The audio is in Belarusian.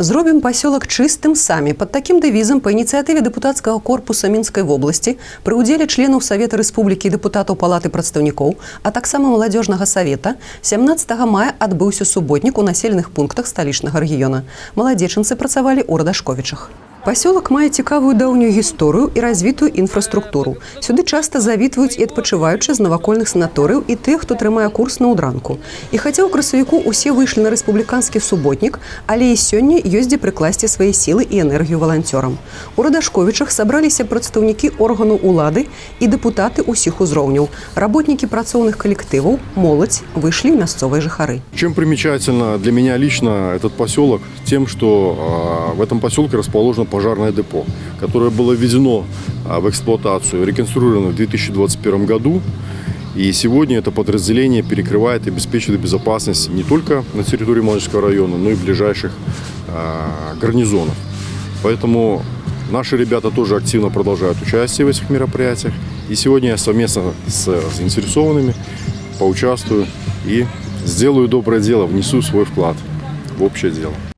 Зробім пасёлак чыстым самі. Под таким дэвізам па ініцыятыве дэпутацкага корпуса Мінскай вобласці пры ўдзеле членаў Савета Рэспублікі і дэпутатаў Палаты прадстаўнікоў, а таксама маладзёжнага савета 17 мая адбыўся суботнік у населеных пунктах сталічнага рэгіёна. Маладзечанцы працавалі ў Радашковічах. Пасёлак мае цікавую даўнюю гісторыю і развітую інфраструктуру. Сюды часта завітваюць і адпачываючы з навакольных санаторыяў і тых, хто трымае курс на ўдранку. І хаця ў красавіку ўсе выйшлі на рэспубліканскі суботнік, але і сёння ёсць дзе прыкласці свае сілы і энергію валанцёрам. У Радашковічах сабраліся прадстаўнікі органаў улады і дэпутаты ўсіх узроўняў. Работнікі працоўных калектываў, моладзь, выйшлі мясцовыя жыхары. Чем примечательно для меня лично этот поселок? Тем, что в этом поселке расположено пожарное депо, которое было введено в эксплуатацию, реконструировано в 2021 году. И сегодня это подразделение перекрывает и обеспечивает безопасность не только на территории Молодежского района, но и ближайших гарнизонов. Поэтому наши ребята тоже активно продолжают участие в этих мероприятиях. И сегодня я совместно с заинтересованными поучаствую и сделаю доброе дело, внесу свой вклад в общее дело.